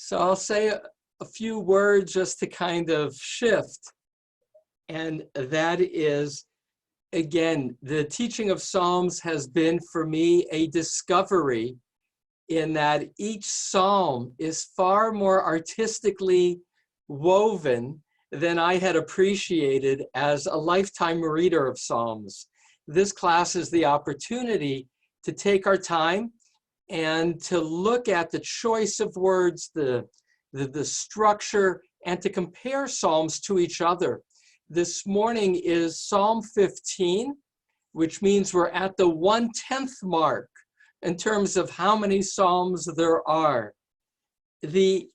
So I'll say a few words just to kind of shift. And that is, again, the teaching of Psalms has been for me a discovery in that each psalm is far more artistically woven than I had appreciated as a lifetime reader of Psalms. This class is the opportunity to take our time and to look at the choice of words, the structure, and to compare Psalms to each other. This morning is Psalm 15, which means we're at the 1/10 mark in terms of how many Psalms there are. The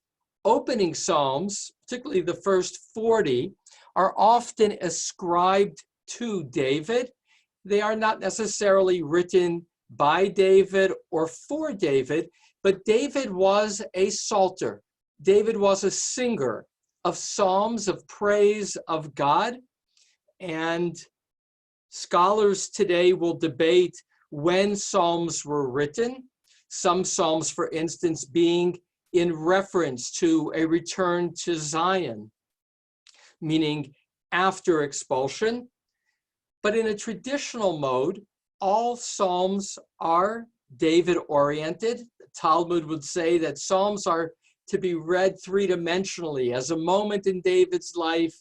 opening Psalms, particularly the first 40, are often ascribed to David. They are not necessarily written by David or for David, but David was a psalter. David was a singer of psalms of praise of God, and scholars today will debate when psalms were written. Some psalms, for instance, being in reference to a return to Zion, meaning after expulsion. But in a traditional mode, all psalms are David-oriented. The Talmud would say that psalms are to be read three-dimensionally, as a moment in David's life,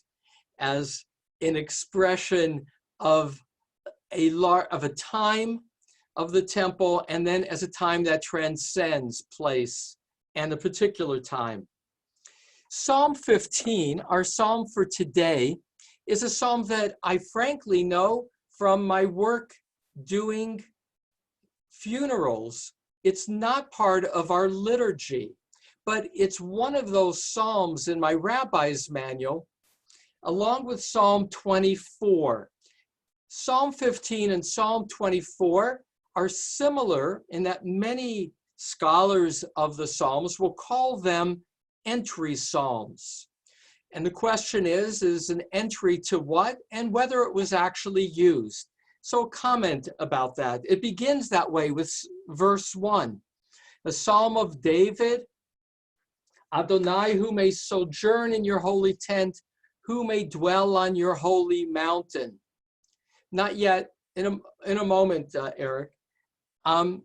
as an expression of a time of the temple, and then as a time that transcends place and a particular time. Psalm 15, our psalm for today, is a psalm that I frankly know from my work doing funerals. It's not part of our liturgy, but it's one of those psalms in my rabbi's manual, along with Psalm 24. Psalm 15 and Psalm 24 are similar in that many scholars of the Psalms will call them entry psalms. And the question is an entry to what and whether it was actually used. So comment about that. It begins that way with verse 1. A psalm of David, Adonai, who may sojourn in your holy tent, who may dwell on your holy mountain. Not yet, in a moment, Eric.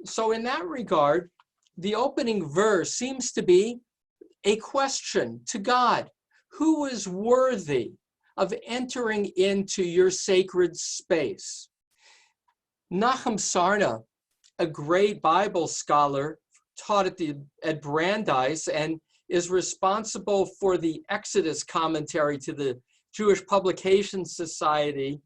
So in that regard, the opening verse seems to be a question to God. Who is worthy of entering into your sacred space? Nahum Sarna, a great Bible scholar, taught at Brandeis and is responsible for the Exodus commentary to the Jewish Publication Society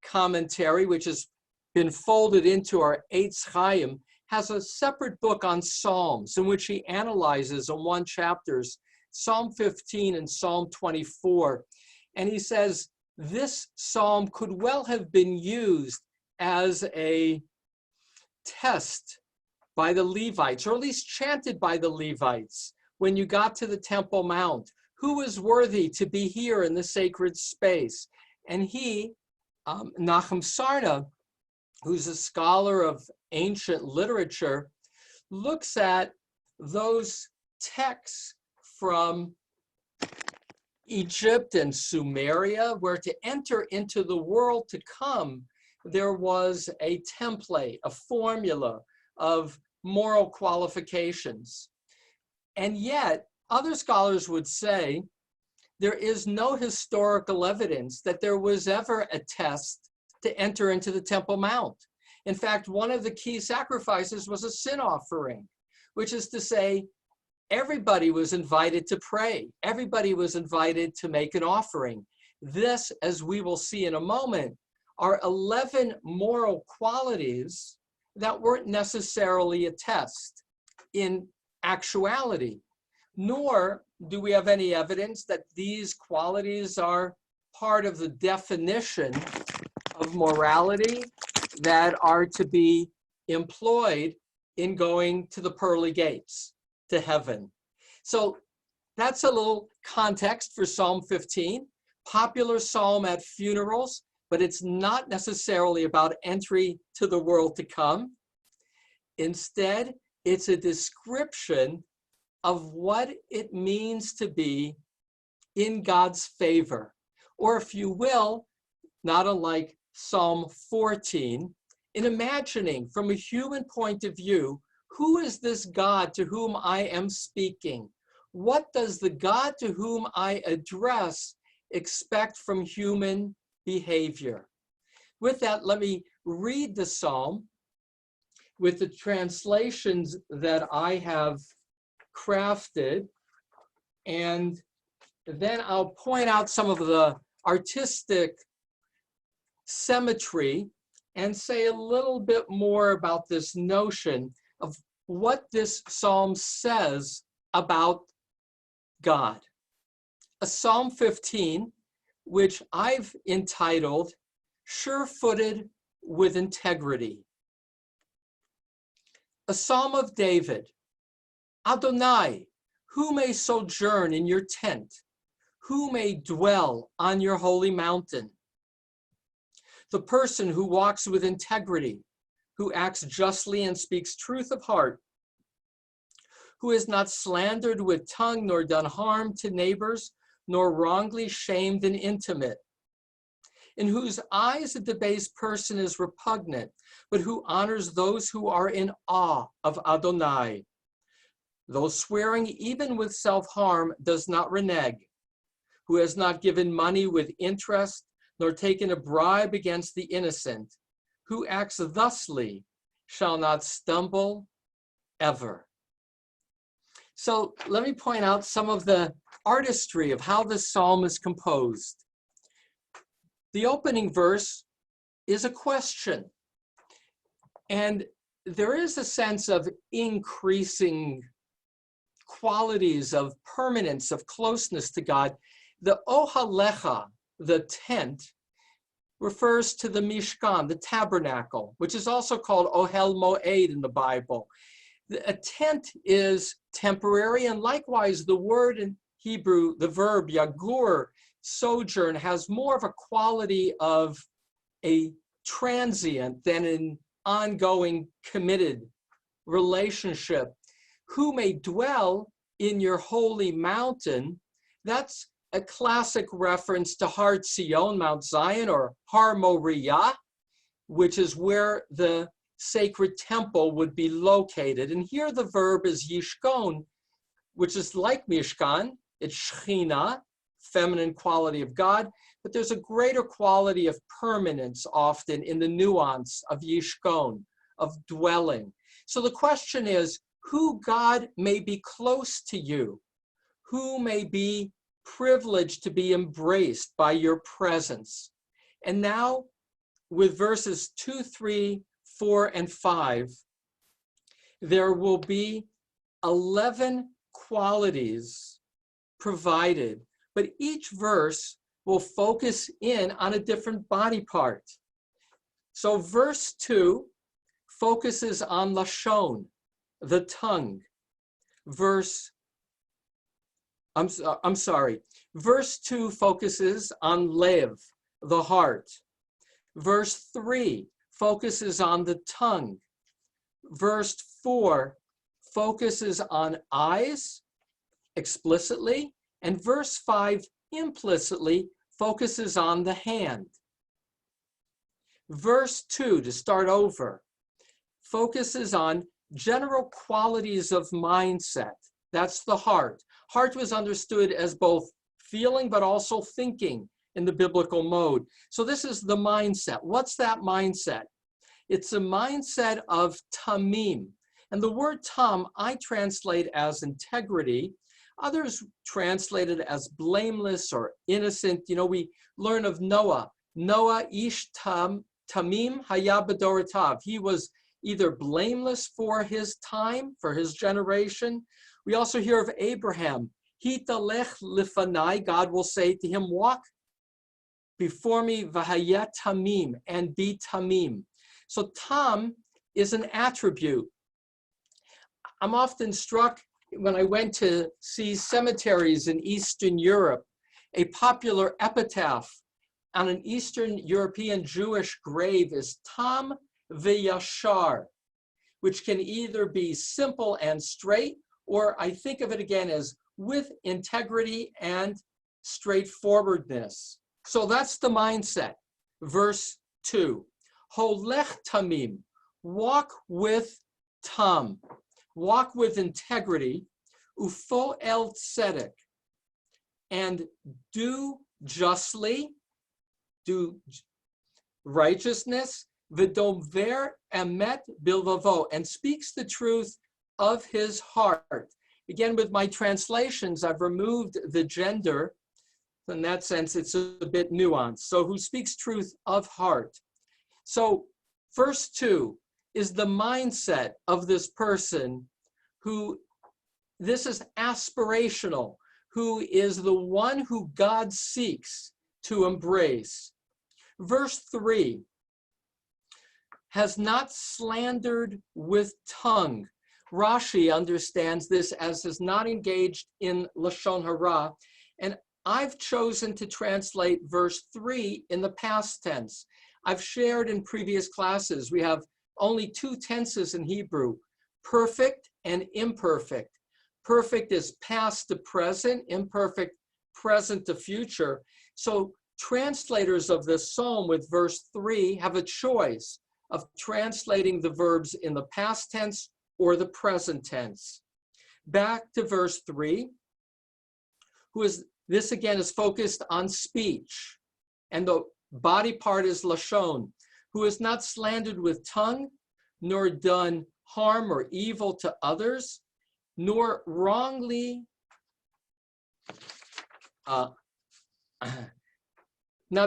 commentary, which has been folded into our Eitz Chaim, has a separate book on Psalms in which he analyzes in one chapters Psalm 15 and Psalm 24. And he says this psalm could well have been used as a test by the Levites, or at least chanted by the Levites, when you got to the Temple Mount. Who is worthy to be here in the sacred space? And he, Nahum Sarna, who's a scholar of ancient literature, looks at those texts from Egypt and Sumeria, where to enter into the world to come, there was a template, a formula of moral qualifications. And yet, other scholars would say there is no historical evidence that there was ever a test to enter into the Temple Mount. In fact, one of the key sacrifices was a sin offering, which is to say, everybody was invited to pray. Everybody was invited to make an offering. This, as we will see in a moment, are 11 moral qualities that weren't necessarily a test in actuality, nor do we have any evidence that these qualities are part of the definition of morality that are to be employed in going to the pearly gates to heaven. So that's a little context for Psalm 15, popular psalm at funerals, but it's not necessarily about entry to the world to come. Instead, it's a description of what it means to be in God's favor. Or if you will, not unlike Psalm 14, in imagining from a human point of view, who is this God to whom I am speaking? What does the God to whom I address expect from human behavior? With that, let me read the psalm with the translations that I have crafted, and then I'll point out some of the artistic symmetry and say a little bit more about this notion of what this psalm says about God. A Psalm 15, which I've entitled Sure-Footed with Integrity. A Psalm of David. Adonai, who may sojourn in your tent? Who may dwell on your holy mountain? The person who walks with integrity, who acts justly and speaks truth of heart, who has not slandered with tongue, nor done harm to neighbors, nor wrongly shamed an intimate, in whose eyes a debased person is repugnant, but who honors those who are in awe of Adonai. Though swearing even with self-harm does not renege, who has not given money with interest, nor taken a bribe against the innocent, who acts thusly shall not stumble ever. So let me point out some of the artistry of how this psalm is composed. The opening verse is a question, and there is a sense of increasing qualities of permanence, of closeness to God. The Ohalecha, the tent, refers to the Mishkan, the tabernacle, which is also called Ohel Moed in the Bible. A tent is temporary, and likewise the word in Hebrew, the verb yagur, sojourn, has more of a quality of a transient than an ongoing committed relationship. Who may dwell in your holy mountain? That's a classic reference to Har Zion, Mount Zion, or Har Moriah, which is where the sacred temple would be located. And here the verb is yishkon, which is like Mishkan. It's Shechina, feminine quality of God, but there's a greater quality of permanence often in the nuance of yishkon, of dwelling. So the question is, who God may be close to you, who may be privileged to be embraced by your presence. And now with verses 2, 3, 4, and 5, there will be 11 qualities provided, but each verse will focus in on a different body part. So verse 2 focuses on Lashon, the tongue. Verse 2 focuses on Lev, the heart. Verse 3 focuses on the tongue. Verse 4 focuses on eyes explicitly, and verse 5 implicitly focuses on the hand. Verse 2, to start over, focuses on general qualities of mindset. That's the heart. Heart was understood as both feeling but also thinking in the biblical mode. So this is the mindset. What's that mindset? It's a mindset of tamim. And the word tam I translate as integrity. Others translate it as blameless or innocent. You know, we learn of Noah. Noah ish tamim haya b'doratav. He was either blameless for his time, for his generation. We also hear of Abraham. Hitalech lifanai, God will say to him, walk before me, v'haya tamim, and be tamim. So tam is an attribute. I'm often struck when I went to see cemeteries in Eastern Europe, a popular epitaph on an Eastern European Jewish grave is Tam v'yashar, which can either be simple and straight or I think of it again as with integrity and straightforwardness. So that's the mindset. Verse 2, Holech tamim, walk with tam, walk with integrity, ufo el tzedek, and do justly, do righteousness, v'domver emet bilvavo, and speaks the truth of his heart. Again, with my translations, I've removed the gender. In that sense, it's a bit nuanced. So who speaks truth of heart. So verse 2 is the mindset of this person who, this is aspirational, who is the one who God seeks to embrace. Verse 3, has not slandered with tongue. Rashi understands this as is not engaged in Lashon Hara, and I've chosen to translate verse 3 in the past tense. I've shared in previous classes, we have only two tenses in Hebrew, perfect and imperfect. Perfect is past to present, imperfect present to future. So translators of this psalm with verse 3 have a choice of translating the verbs in the past tense or the present tense. Back to verse 3, this again is focused on speech, and the body part is Lashon, who is not slandered with tongue, nor done harm or evil to others, nor wrongly, not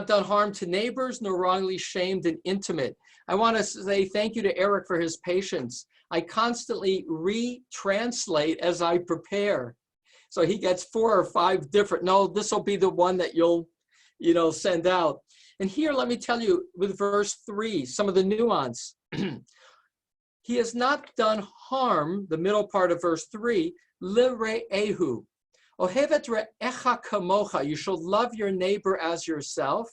done harm to neighbors, nor wrongly shamed an intimate. I want to say thank you to Eric for his patience. I constantly retranslate as I prepare. So he gets 4 or 5 different, no, this will be the one that you'll, send out. And here, let me tell you with verse 3, some of the nuance. He has not done harm, the middle part of verse 3, lire'ehu. Ohevet re'echa kamocha, you shall love your neighbor as yourself.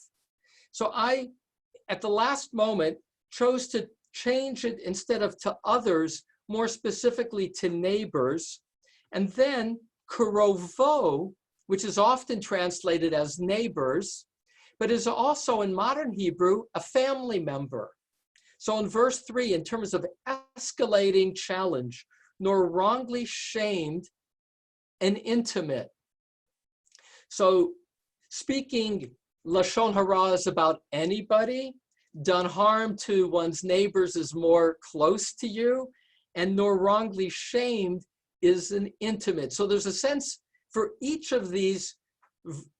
So I, at the last moment, chose to change it instead of to others, more specifically to neighbors. And then karovo, which is often translated as neighbors, but is also in modern Hebrew a family member. So in verse 3, in terms of escalating challenge, nor wrongly shamed an intimate. So speaking Lashon Hara is about anybody, done harm to one's neighbors is more close to you, and nor wrongly shamed is an intimate. So there's a sense for each of these,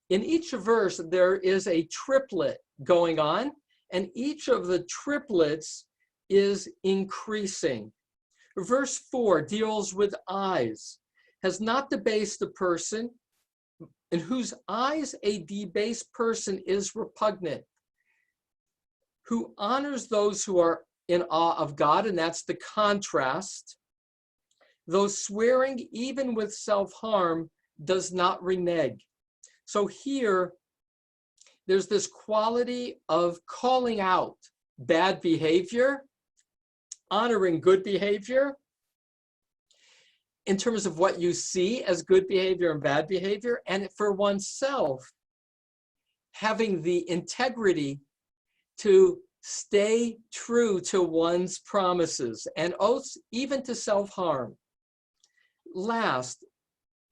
in each verse, there is a triplet going on, and each of the triplets is increasing. Verse 4 deals with eyes, has not debased a person, in whose eyes a debased person is repugnant, who honors those who are in awe of God, and that's the contrast. Though swearing even with self-harm does not renege. So here, there's this quality of calling out bad behavior, honoring good behavior, in terms of what you see as good behavior and bad behavior, and for oneself, having the integrity to stay true to one's promises and oaths, even to self-harm. Last,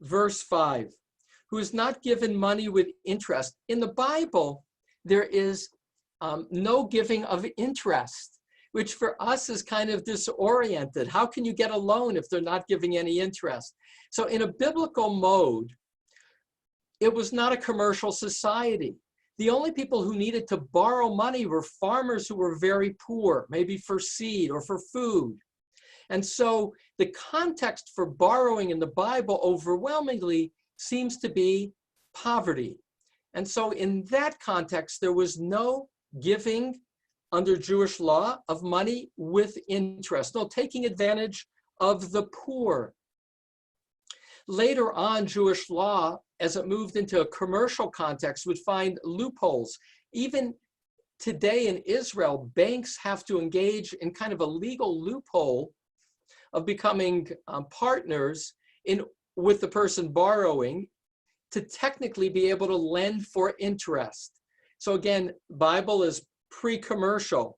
verse 5, who is not given money with interest. In the Bible, there is no giving of interest, which for us is kind of disoriented. How can you get a loan if they're not giving any interest? So in a biblical mode, it was not a commercial society. The only people who needed to borrow money were farmers who were very poor, maybe for seed or for food. And so the context for borrowing in the Bible overwhelmingly seems to be poverty. And so in that context, there was no giving under Jewish law of money with interest, no taking advantage of the poor. Later on, Jewish law, as it moved into a commercial context, would find loopholes. Even today in Israel, banks have to engage in kind of a legal loophole of becoming partners with the person borrowing to technically be able to lend for interest. So again, Bible is pre-commercial.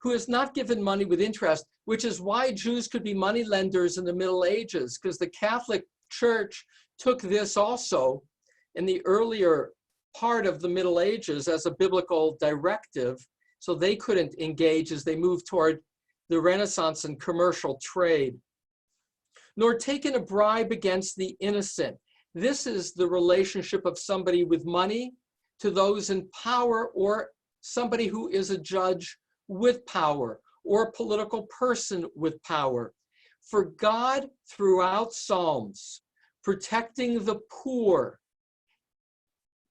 Who is not given money with interest, which is why Jews could be money lenders in the Middle Ages, because the Catholic Church took this also in the earlier part of the Middle Ages as a biblical directive, so they couldn't engage as they moved toward the Renaissance and commercial trade. Nor taken a bribe against the innocent. This is the relationship of somebody with money to those in power, or somebody who is a judge with power, or a political person with power. For God, throughout Psalms, protecting the poor,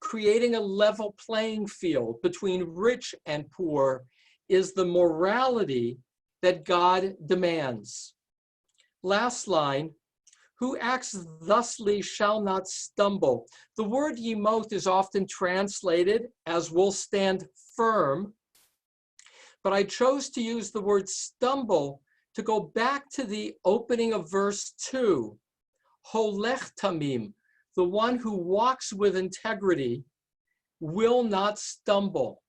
creating a level playing field between rich and poor, is the morality that God demands. Last line, who acts thusly shall not stumble. The word yemot is often translated as will stand firm, but I chose to use the word stumble to go back to the opening of verse 2. Holech tamim, the one who walks with integrity, will not stumble.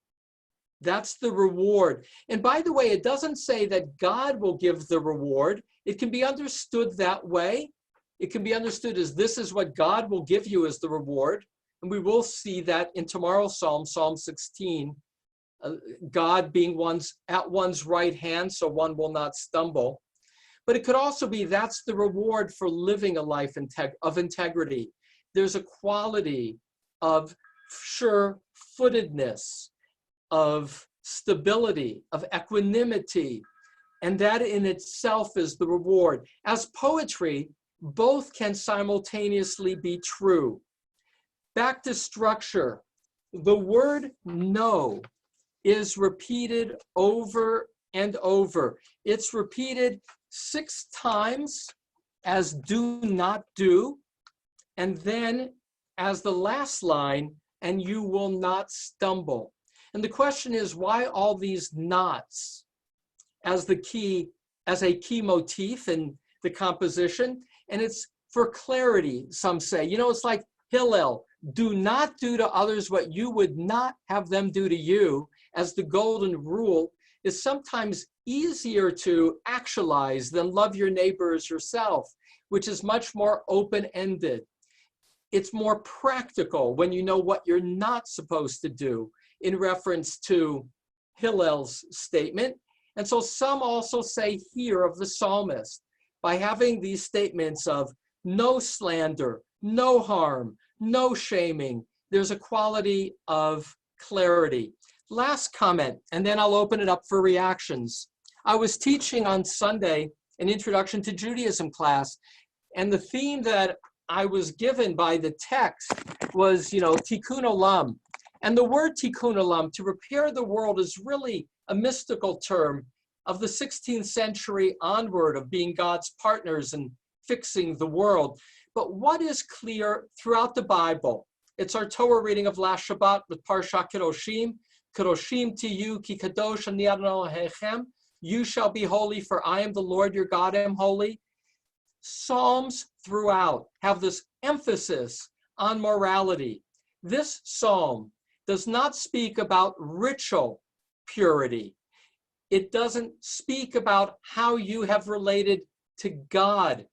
That's the reward. And by the way, it doesn't say that God will give the reward. It can be understood that way. It can be understood as this is what God will give you as the reward. And we will see that in tomorrow's Psalm, Psalm 16, God being at one's right hand, so one will not stumble. But it could also be that's the reward for living a life of integrity. There's a quality of sure-footedness, of stability, of equanimity, and that in itself is the reward. As poetry, both can simultaneously be true. Back to structure, the word no is repeated over and over. It's repeated 6 times as do not do, and then as the last line, and you will not stumble. And the question is, why all these nots as a key motif in the composition? And it's for clarity, some say. You know, it's like Hillel, do not do to others what you would not have them do to you, as the golden rule is sometimes easier to actualize than love your neighbor as yourself, which is much more open-ended. It's more practical when you know what you're not supposed to do, in reference to Hillel's statement. And so some also say here of the psalmist, by having these statements of no slander, no harm, no shaming, there's a quality of clarity. Last comment, and then I'll open it up for reactions. I was teaching on Sunday an Introduction to Judaism class, and the theme that I was given by the text was, tikkun olam. And the word tikkun olam, to repair the world, is really a mystical term of the 16th century onward of being God's partners and fixing the world. But what is clear throughout the Bible? It's our Torah reading of last Shabbat with Parsha Kedoshim. Kedoshim to you, ki kadosh ani Adonai Elohechem. You shall be holy, for I am the Lord your God, am holy. Psalms throughout have this emphasis on morality. This psalm does not speak about ritual purity. It doesn't speak about how you have related to God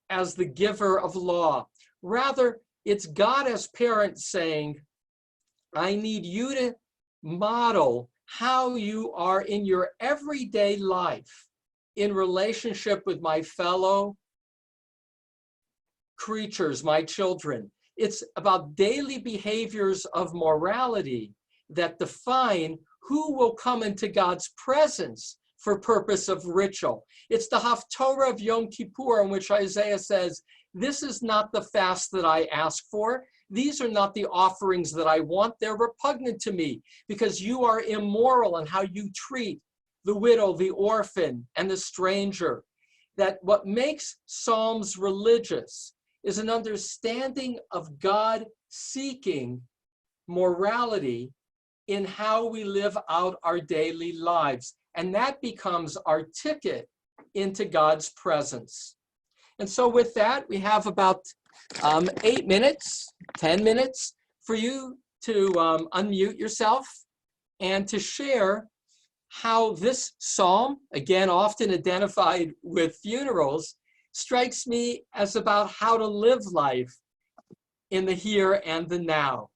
as the giver of law. Rather, it's God as parent saying, I need you to model how you are in your everyday life in relationship with my fellow creatures, my children. It's about daily behaviors of morality that define who will come into God's presence for purpose of ritual. It's the Haftorah of Yom Kippur, in which Isaiah says, this is not the fast that I ask for. These are not the offerings that I want. They're repugnant to me because you are immoral in how you treat the widow, the orphan, and the stranger. That what makes Psalms religious is an understanding of God seeking morality in how we live out our daily lives. And that becomes our ticket into God's presence. And so with that, we have about 8 minutes, 10 minutes for you to unmute yourself and to share how this psalm, again, often identified with funerals, strikes me as about how to live life in the here and the now.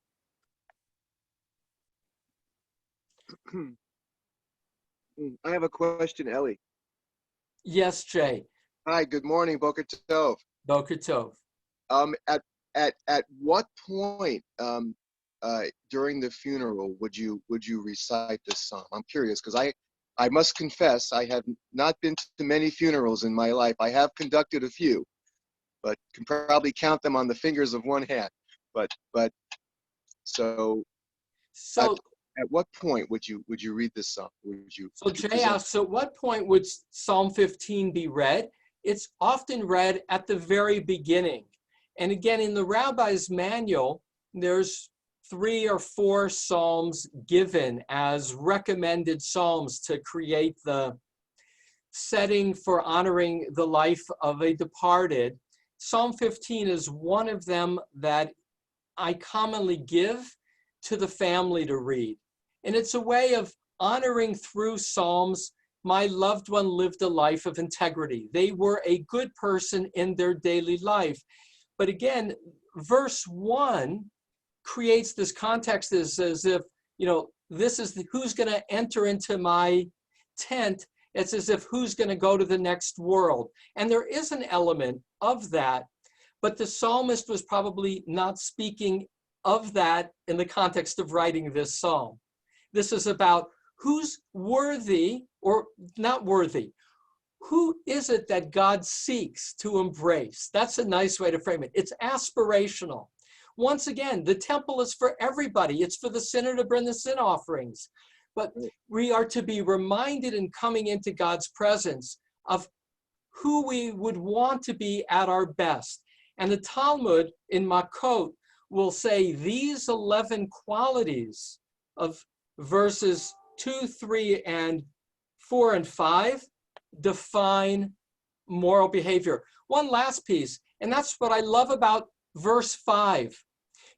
I have a question, Ellie. Yes, Jay. Hi, good morning, Boker Tov. Boker Tov. At what point during the funeral would you recite this psalm? I'm curious because I must confess I have not been to many funerals in my life. I have conducted a few, but can probably count them on the fingers of one hand. But so at what point would you read this psalm? So Jay asks, at what point would Psalm 15 be read? It's often read at the very beginning. And again, in the rabbi's manual, there's 3 or 4 psalms given as recommended psalms to create the setting for honoring the life of a departed. Psalm 15 is one of them that I commonly give to the family to read. And it's a way of honoring through psalms. My loved one lived a life of integrity. They were a good person in their daily life. But again, verse 1 creates this context as if, this is who's going to enter into my tent. It's as if who's going to go to the next world. And there is an element of that, but the psalmist was probably not speaking of that in the context of writing this psalm. This is about who's worthy or not worthy. Who is it that God seeks to embrace? That's a nice way to frame it. It's aspirational. Once again, the temple is for everybody. It's for the sinner to bring the sin offerings. But we are to be reminded in coming into God's presence of who we would want to be at our best. And the Talmud in Makot will say these 11 qualities of verses 2, 3, and 4 and 5 define moral behavior. One last piece, and that's what I love about verse 5,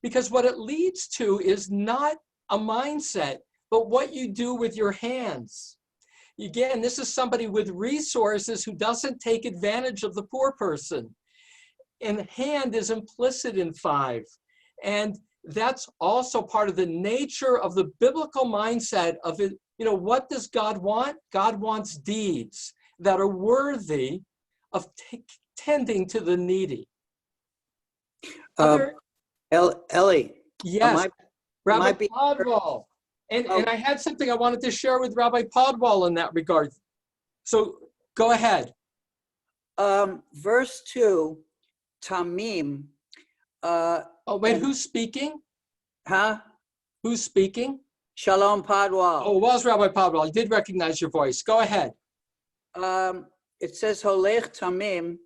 because what it leads to is not a mindset, but what you do with your hands. Again, this is somebody with resources who doesn't take advantage of the poor person. And hand is implicit in 5. And that's also part of the nature of the biblical mindset of it. What does God want? God wants deeds that are worthy of tending to the needy. Ellie. Yes, Rabbi Podwall. And I had something I wanted to share with Rabbi Podwall in that regard. So go ahead. Verse 2, Tamim. Who's speaking? Huh? Who's speaking? Shalom Podwall. Oh, it was Rabbi Podwall. I did recognize your voice. Go ahead. It says Holech Tamim,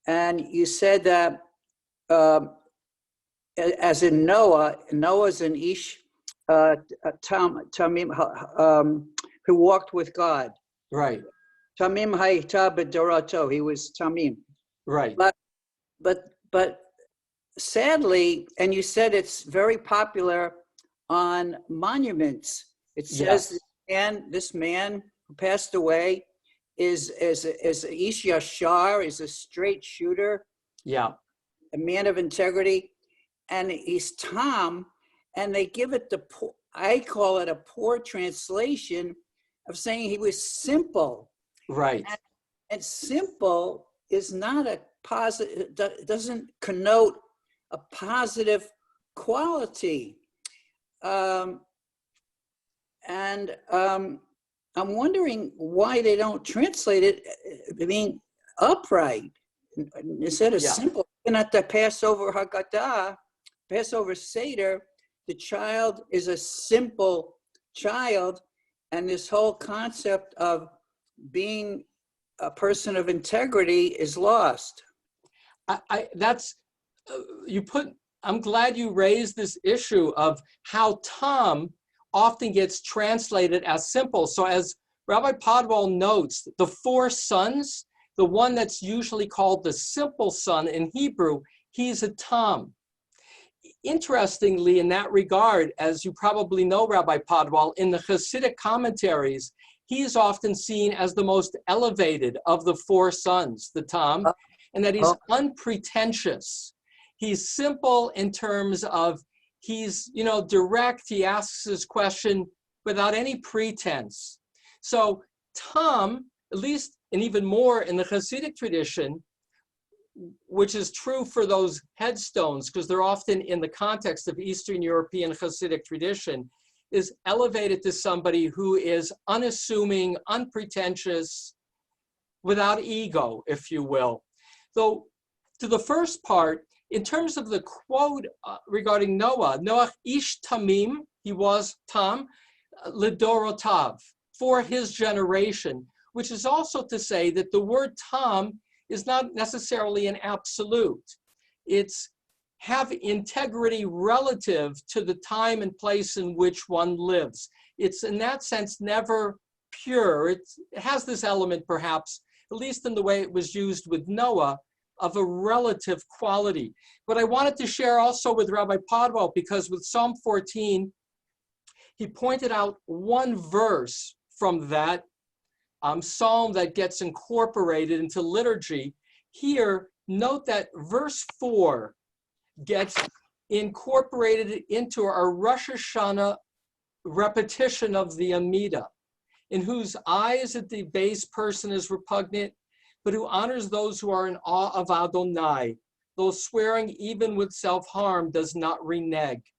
and you said that as in Noah's an Ish Tamim who walked with God. Right. Tamim Hayta B'Dorato. He was Tamim. Right. But sadly, and you said it's very popular on monuments. It says this man who passed away is Ish Yashar, is a straight shooter. Yeah. A man of integrity, and he's Tom, and they give it I call it a poor translation of saying he was simple. Right. And simple is not a positive, doesn't connote a positive quality. I'm wondering why they don't translate it, upright. Instead of simple, even at the Passover Haggadah, Passover Seder, the child is a simple child, and this whole concept of being a person of integrity is lost. I'm glad you raised this issue of how Tom often gets translated as simple. So as Rabbi Podwall notes, the 4 sons, the one that's usually called the simple son in Hebrew, he's a tam. Interestingly, in that regard, as you probably know, Rabbi Podwal, in the Hasidic commentaries, he is often seen as the most elevated of the four sons, the tam, and that he's unpretentious. He's simple in terms of he's, direct. He asks his question without any pretense. So tam, at least, and even more in the Hasidic tradition, which is true for those headstones, because they're often in the context of Eastern European Hasidic tradition, is elevated to somebody who is unassuming, unpretentious, without ego, if you will. Though, to the first part, in terms of the quote regarding Noah, Noach ish tamim, he was tam, lidorotav, for his generation, which is also to say that the word tam is not necessarily an absolute. It's have integrity relative to the time and place in which one lives. It's in that sense never pure. It has this element perhaps, at least in the way it was used with Noah, of a relative quality. But I wanted to share also with Rabbi Podwal, because with Psalm 14, he pointed out one verse from that psalm that gets incorporated into liturgy. Here, note that verse 4 gets incorporated into our Rosh Hashanah repetition of the Amidah, in whose eyes the debased person is repugnant, but who honors those who are in awe of Adonai, though swearing even with self-harm does not renege.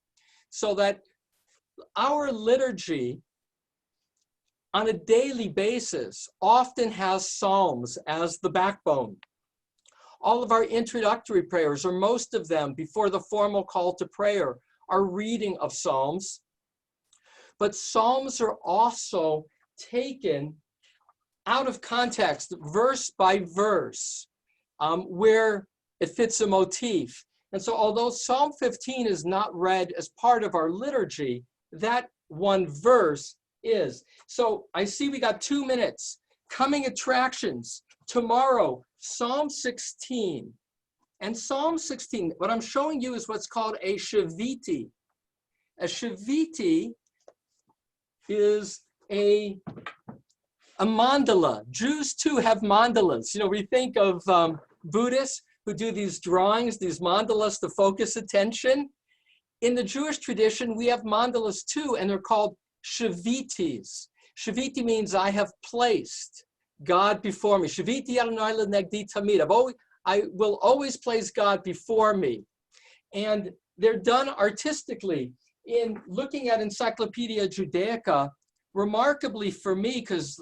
So that our liturgy on a daily basis often has psalms as the backbone. All of our introductory prayers, or most of them before the formal call to prayer, are reading of psalms. But psalms are also taken out of context, verse by verse, where it fits a motif. And so although Psalm 15 is not read as part of our liturgy, that one verse is. So I see we got 2 minutes. Coming attractions. Tomorrow, Psalm 16. And Psalm 16, what I'm showing you is what's called a shaviti. A shaviti is a mandala. Jews too have mandalas. We think of Buddhists who do these drawings, these mandalas to focus attention. In the Jewish tradition, we have mandalas too, and they're called shavitis. Shaviti means I have placed God before me. Shaviti Adonai lenegdi tamid. I will always place God before me. And they're done artistically. In looking at Encyclopedia Judaica, remarkably for me, because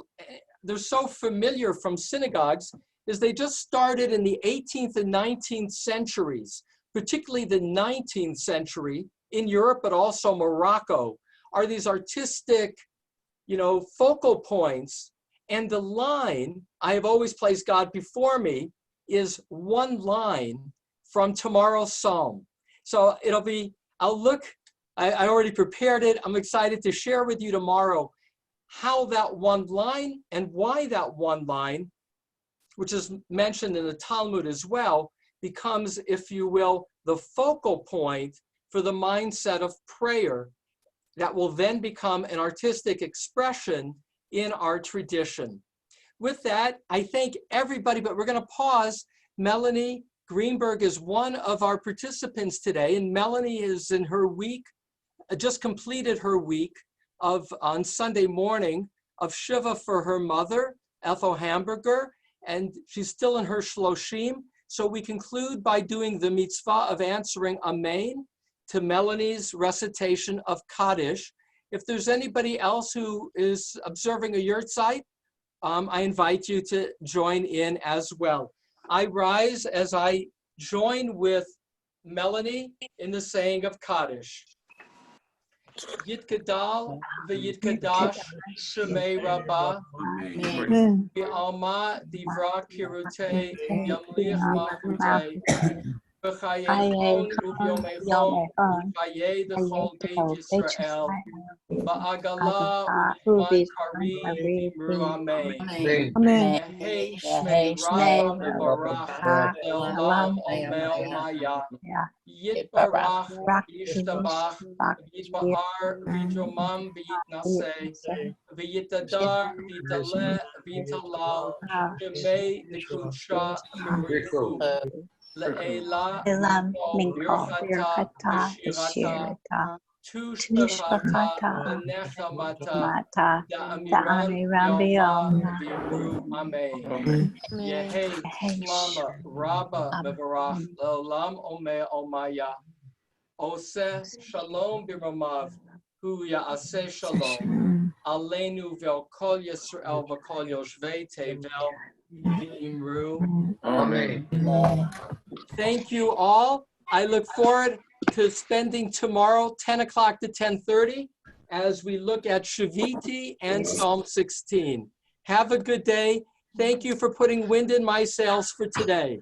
they're so familiar from synagogues, is they just started in the 18th and 19th centuries, particularly the 19th century in Europe, but also Morocco, are these artistic, focal points. And the line, I have always placed God before me, is one line from tomorrow's psalm. So it'll be, I already prepared it. I'm excited to share with you tomorrow how that one line and why that one line, which is mentioned in the Talmud as well, becomes, if you will, the focal point for the mindset of prayer that will then become an artistic expression in our tradition. With that, I thank everybody, but we're going to pause. Melanie Greenberg is one of our participants today, and Melanie is in her week, just completed her week on Sunday morning of Shiva for her mother, Ethel Hamburger, and she's still in her Shloshim. So we conclude by doing the mitzvah of answering Amen to Melanie's recitation of Kaddish. If there's anybody else who is observing a yurtzeit, I invite you to join in as well. I rise as I join with Melanie in the saying of Kaddish. Yitgadal v'yitkadash shemei rabbah v'alma divra kirutei yamlich malchutei בחייכון וביומכון וחיי דכל בית ישראל בעגלה ובזמן קריב אמרו אמן. יהי שמי רבא מבורך לעולם עמל מיה יתברך וישתבח ויתפאר ויתרומם ויתנשא ויתהדר ויתעלה ויתהלל שמי דקודשה יברכו לעילה ברכתה ושירתה תושבחתה ונחמתה דאמירם ביום ויאמרו אמן. יהי שלמה רבא מבורך לעולם עומד עלמיה עושה שלום במרומיו הוא יעשה שלום עלינו ועל כל ישראל וכל יושבי תבל ואמרו Amen. Thank you all. I look forward to spending tomorrow 10 o'clock to 10:30 as we look at Shaviti and Psalm 16. Have a good day. Thank you for putting wind in my sails for today.